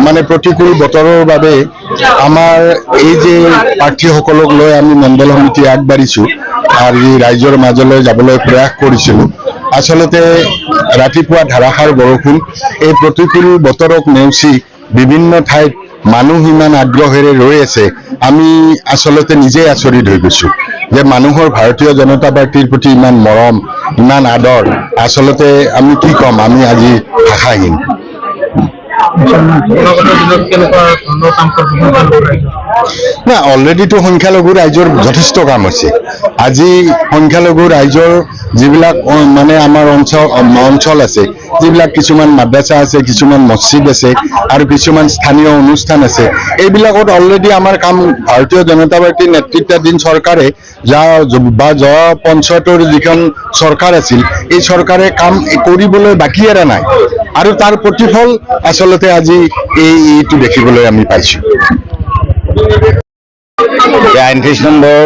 মানে প্ৰতিকূল বতৰৰ বাবে আমাৰ এই যে প্ৰাৰ্থীসকলক লৈ আমি মণ্ডল সমিতি আগবাঢ়িছোঁ আৰু ৰাইজৰ মাজলৈ যাবলৈ প্ৰয়াস কৰিছিলোঁ। আচলতে ৰাতিপুৱা ধাৰাসাৰ বৰষুণ, এই প্ৰতিকূল বতৰক নেওচি বিভিন্ন ঠাইত মানুহ ইমান আগ্ৰহেৰে ৰৈ আছে, আমি আচলতে নিজেই আচৰিত হৈ গৈছোঁ যে মানুহৰ ভাৰতীয় জনতা পাৰ্টিৰ প্ৰতি ইমান মৰম, ইমান আদৰ। আচলতে আমি কি ক'ম, আমি আজি ভাষাহীন। না, অলৰেডিতো সংখ্যালঘু ৰাইজৰ যথেষ্ট কাম হৈছে। আজি সংখ্যালঘু ৰাইজৰ যিবিলাক মানে আমাৰ অঞ্চল আছে, যিবিলাক কিছুমান মাদ্ৰাছা আছে, কিছুমান মছজিদ আছে আৰু কিছুমান স্থানীয় অনুষ্ঠান আছে, এইবিলাকত অলৰেডি আমাৰ কাম ভাৰতীয় জনতা পাৰ্টীৰ নেতৃত্বাধীন চৰকাৰে যোৱা পঞ্চায়তৰ যিখন চৰকাৰ আছিল, এই চৰকাৰে কাম কৰিবলৈ বাকী এৰা নাই আৰু তাৰ প্ৰতিফল আচলতে আজি এইটো দেখিবলৈ আমি পাইছোঁ। ৩৯ নম্বৰ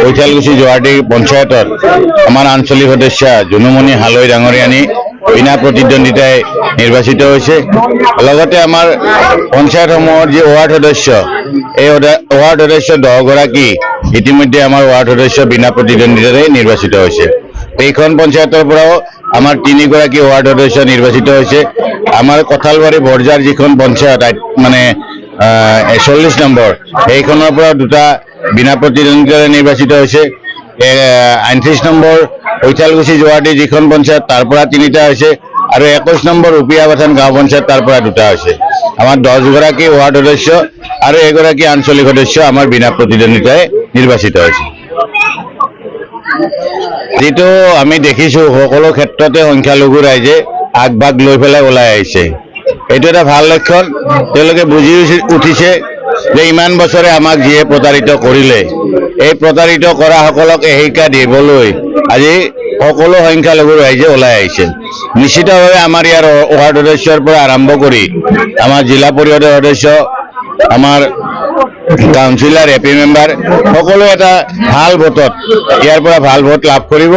কৈঠালকুছি জোৱাৰডি পঞ্চায়তত আমাৰ আঞ্চলিক সদস্য জুনুমণি হালৈ ডাঙৰীয়ানী বিনা প্ৰতিদ্বন্দ্বিতাই নিৰ্বাচিত হৈছে। লগতে আমাৰ পঞ্চায়তসমূহৰ যি ৱাৰ্ড সদস্য, এই ৱাৰ্ড সদস্য 10 গৰাকী ইতিমধ্যে আমাৰ ৱাৰ্ড সদস্য বিনা প্ৰতিদ্বন্দ্বিতাৰে নিৰ্বাচিত হৈছে। এইখন পঞ্চায়তৰ পৰাও আমাৰ 3 গৰাকী ৱাৰ্ড সদস্য নিৰ্বাচিত হৈছে। আমাৰ কঁঠালবাৰী বৰজাৰ যিখন পঞ্চায়ত মানে 40 নম্বৰ, সেইখনৰ পৰা 2টা বিনা প্ৰতিদ্বন্দ্বিতাৰে নিৰ্বাচিত হৈছে। 38 নম্বৰ কৈঠালকুছি জোৱাৰডি যিখন পঞ্চায়ত, তাৰ পৰা 3টা হৈছে আৰু 21 নম্বৰ উপিয়াবাথান গাঁও পঞ্চায়ত, তাৰ পৰা 2টা হৈছে। আমাৰ 10 গৰাকী ৱাৰ্ড সদস্য আৰু 1 গৰাকী আঞ্চলিক সদস্য আমাৰ বিনা প্ৰতিদ্বন্দ্বিতাৰে নিৰ্বাচিত হৈছে। যিটো আমি দেখিছোঁ সকলো ক্ষেত্ৰতে সংখ্যালঘু ৰাইজে আগভাগ লৈ পেলাই ওলাই আহিছে, এইটো এটা ভাল লক্ষণ। তেওঁলোকে বুজি উঠিছে যে ইমান বছৰে আমাক যিয়ে প্ৰতাৰিত কৰিলে, এই প্ৰতাৰিত কৰাসকলক শিক্ষা দিবলৈ আজি সকলো সংখ্যালঘু ৰাইজে ওলাই আহিছে। নিশ্চিতভাৱে আমাৰ ইয়াৰ ৱাৰ্ড সদস্যৰ পৰা আৰম্ভ কৰি আমাৰ জিলা পৰিষদৰ সদস্য, আমাৰ কাউন্সিলাৰ, এপি মেম্বাৰ সকলো এটা ভাল ভোটত ইয়াৰ পৰা ভাল ভোট লাভ কৰিব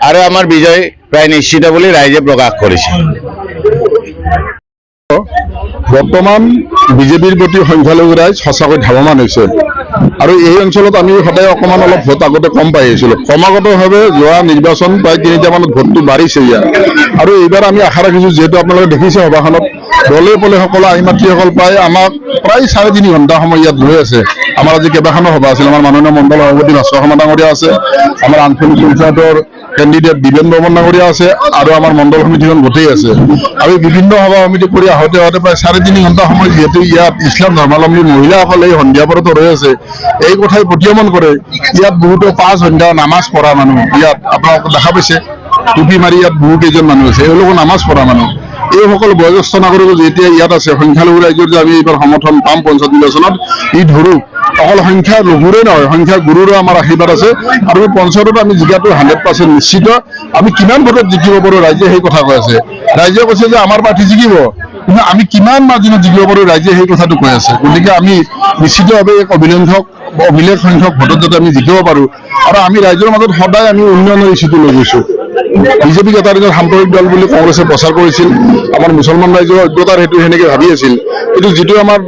আৰু আমাৰ বিজয় প্ৰায় নিশ্চিত বুলি ৰাইজে প্ৰকাশ কৰিছে। বৰ্তমান বিজেপিৰ প্ৰতি সংখ্যালঘু ৰাইজ সঁচাকৈ ধাৱমান হৈছে আৰু এই অঞ্চলত আমি সদায় অলপ ভোট আগতে কম পাই আহিছিলোঁ। ক্ৰমাগতভাৱে যোৱা নিৰ্বাচন প্ৰায় 3টামানত ভোটটো বাঢ়িছে ইয়াত আৰু এইবাৰ আমি আশা ৰাখিছোঁ, যিহেতু আপোনালোকে দেখিছে সভাখনত দলে পলে সকলো আইমাতৃসকল আমাক প্ৰায় 3.5 ঘণ্টা সময় ইয়াত ৰৈ আছে। আমাৰ আজি কেইবাখনো সভা আছিল। আমাৰ মাননীয় মণ্ডল সভাপতি ভাস্কৰ শৰ্মা ডাঙৰীয়া আছে, আমাৰ আঞ্চলিক পঞ্চায়তৰ কেণ্ডিডেট দিবেন বৰ্মন ডাঙৰীয়া আছে আৰু আমাৰ মণ্ডল সমিতিখন গোটেই আছে। আমি বিভিন্ন সভা সমিতি কৰি আহোঁতে প্ৰায় 3.5 ঘণ্টা সময় যিহেতু ইয়াত ইছলাম ধৰ্মাৱলম্বী মহিলাসকলে এই সন্ধিয়া পৰত ৰৈ আছে, এই কথাই প্ৰতিয়মন কৰে। ইয়াত বহুতো 5 ঘণ্টা নামাজ পঢ়া মানুহ ইয়াত আপোনালোকে দেখা পাইছে, টুপি মাৰি ইয়াত বহু কেইজন মানুহ আছে, এওঁলোকো নামাজ পঢ়া মানুহ। এইসকল বয়োজ্যেষ্ঠ নাগৰিক যেতিয়া ইয়াত আছে, সংখ্যালঘু ৰাইজৰ যে আমি এইবাৰ সমৰ্থন পাম পঞ্চায়ত নিৰ্বাচনত, ই ধৰো অকল সংখ্যা লঘুৰে নহয়, সংখ্যা গুৰুৰো আমাৰ আশীৰ্বাদ আছে আৰু পঞ্চায়তত আমি জিকাটো 100% নিশ্চিত। আমি কিমান ভোটত জিকিব পাৰোঁ ৰাইজে সেই কথা কৈ আছে। ৰাইজে কৈছে যে আমাৰ প্ৰাৰ্থী জিকিব, কিন্তু আমি কিমান মাৰ্জিনত জিকিব পাৰোঁ ৰাইজে সেই কথাটো কৈ আছে। গতিকে আমি নিশ্চিতভাৱে এক অভিলেখ সংখ্যক ভোটত যাতে আমি জিকিব পাৰোঁ আৰু আমি ৰাইজৰ মাজত সদায় আমি উন্নয়নৰ ইছ্যুটো লৈ গৈছোঁ। বিজেপিক এটা দিনত সাম্প্ৰদায়িক দল বুলি কংগ্ৰেছে প্ৰচাৰ কৰিছিল, আমাৰ মুছলমান ৰাইজৰ ঐক্যতাৰ সেইটো সেনেকৈ ভাবি আছিল। কিন্তু যিটো আমাৰ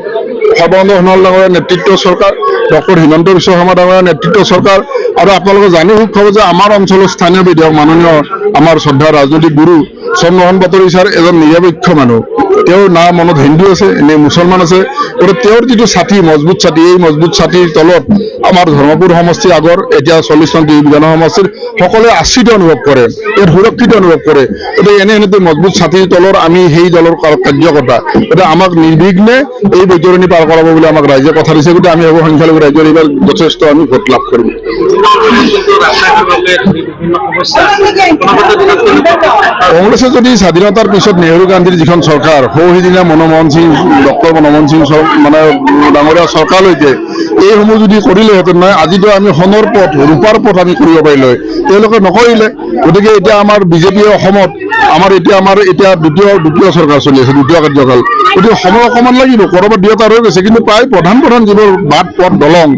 সৰ্বানন্দ সোণোৱাল ডাঙৰীয়াৰ নেতৃত্বৰ চৰকাৰ, ডক্টৰ হিমন্ত বিশ্ব শৰ্মা ডাঙৰীয়াৰ নেতৃত্বৰ চৰকাৰ আৰু আপোনালোকে জানি সুখ পাব যে আমাৰ অঞ্চলৰ স্থানীয় বিধায়ক মাননীয় আমাৰ শ্ৰদ্ধা ৰাজনৈতিক গুৰু চন্দ্ৰমোহন পাটোৱাৰী ছাৰ এজন নিৰপেক্ষ মানুহ। তেওঁৰ না মনত হিন্দু আছে নে মুছলমান আছে, গতিকে তেওঁৰ যিটো ছাতি, মজবুত ছাতি, এই মজবুত ছাতিৰ তলত আমাৰ ধৰ্মপুৰ সমষ্টি আগৰ এতিয়া 40 নং বিধানসভা সমষ্টিৰ সকলোৱে আশ্ৰিত অনুভৱ কৰে, ইয়াত সুৰক্ষিত অনুভৱ কৰে। গতিকে এনেটো মজবুত ছাতিৰ তলৰ আমি সেই দলৰ কাৰ্যকৰ্তা, গতিকে আমাক নিৰ্বিঘ্নে এই বৈতৰণি পাৰ কৰাব বুলি আমাক ৰাইজে কথা দিছে। গতিকে আমি ভাবোঁ সংখ্যালঘু ৰাইজৰ এইবাৰ যথেষ্ট আমি ভোট লাভ কৰিম। কংগ্ৰেছে যদি স্বাধীনতাৰ পিছত নেহৰু গান্ধীৰ যিখন চৰকাৰ, সিদিনা মনমোহন সিং, ডক্টৰ মনমোহন সিং মানে ডাঙৰীয়া চৰকাৰলৈকে এইসমূহ যদি কৰিলেহেঁতেন নহয়, আজিতো আমি সোণৰ পথ, ৰূপাৰ পথ আমি কৰিব পাৰিলো হয়। তেওঁলোকে নকৰিলে। গতিকে এতিয়া আমাৰ বিজেপিয়ে অসমত আমাৰ এতিয়া দ্বিতীয় চৰকাৰ চলি আছে, দ্বিতীয় কাৰ্যকাল। গতিকে সময় অকণমান লাগিব, ক'ৰবাত 2টা ৰৈ গৈছে, কিন্তু প্ৰায় প্ৰধান যিবোৰ বাট পথ, দলং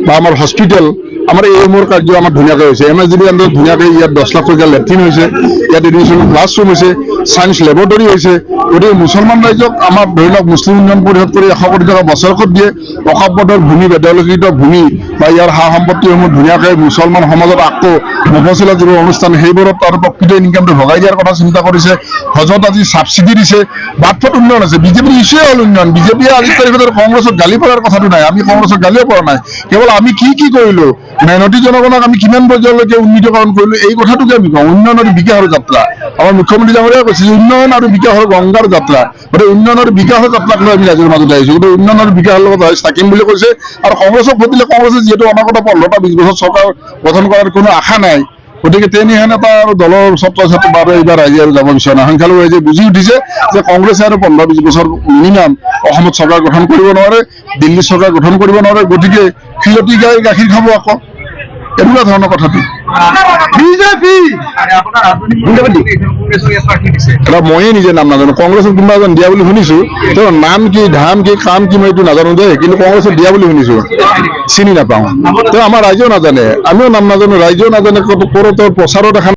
বা আমাৰ হস্পিটেল, আমাৰ এইসমূহৰ কাৰ্য আমাৰ ধুনীয়াকৈ হৈছে। MSDB আণ্ডাৰত ধুনীয়াকৈ ইয়াত 10 লাখ টকীয়া লেট্ৰিন হৈছে, ইয়াত এডুকেশ্যন ক্লাছৰুম হৈছে, ছায়েন্স লেবৰেটৰী হৈছে। গতিকে মুছলমান ৰাইজক আমাৰ ধৰি লওক মুছলিম উন্নয়ন পৰিষদ কৰি 100 কোটি টকা বছৰেকত দিয়ে। অকাপদৰ ভূমি, বেদলিখিত ভূমি বা ইয়াৰ সা সম্পত্তিসমূহ ধুনীয়াকৈ মুছলমান সমাজত আকৌ মফচিলত যিবোৰ অনুষ্ঠান সেইবোৰত তাৰ প্ৰকৃত ইনকামটো ভগাই দিয়াৰ কথা চিন্তা কৰিছে। হজত আজি ছাবচিডি দিছে। বাটপথ উন্নয়ন আছে। বিজেপিৰ ইছ্যুৱে হ'ল উন্নয়ন। বিজেপিয়ে আজিৰ তাৰিখত কংগ্ৰেছক গালি পৰাৰ কথাটো নাই। আমি কংগ্ৰেছক গালিও পৰা নাই। কেৱল আমি কি কৰিলো, মেহনতি জনগণক আমি কিমান পৰ্যায়লৈকে উন্নীতকৰণ কৰিলো, এই কথাটোকে আমি কওঁ। উন্নয়ন আৰু বিকাশৰ যাত্ৰা। আমাৰ মুখ্যমন্ত্ৰী ডাঙৰীয়াই কৈছে যে উন্নয়ন আৰু বিকাশৰ গংগাৰ যাত্ৰা। গতিকে উন্নয়ন আৰু বিকাশৰ যাত্ৰাক লৈ আমি ৰাইজৰ মাজত আহিছো। গতিকে উন্নয়ন আৰু বিকাশৰ লগত থাকিম বুলি কৈছে। আৰু কংগ্ৰেছক ভোট দিলে কংগ্ৰেছে যিহেতু অনাগত 15-20 বছৰ চৰকাৰ গঠন কৰাৰ কোনো আশা নাই, গতিকে তেনেহেন এটা আৰু দলৰ ছাত্ৰ ছাত্ৰী বাবে এইবাৰ ৰাইজে আৰু যাব বিচৰা নাই। সংখ্যালঘু ৰাইজে বুজি উঠিছে যে কংগ্ৰেছে আৰু 15-20 বছৰ মিনিমাম অসমত চৰকাৰ গঠন কৰিব নোৱাৰে, দিল্লীত চৰকাৰ গঠন কৰিব নোৱাৰে। গতিকে খিলতি গাই গাখীৰ খাব আকৌ, এনেকুৱা ধৰণৰ কথাটো। এটা ময়ে নিজে নাম নাজানো। কংগ্ৰেছৰ কোনোবা এজন দিয়া বুলি শুনিছো, তেওঁৰ নাম কি, ধাম কি, কাম কি মই এইটো নাজানো দেই, কিন্তু কংগ্ৰেছত দিয়া বুলি শুনিছো, চিনি নাপাওঁ। তেওঁ আমাৰ ৰাইজেও নাজানে, আমিও নাম নাজানো, ৰাইজেও নাজানে। ক'ৰ তেওঁৰ প্ৰচাৰত দেখা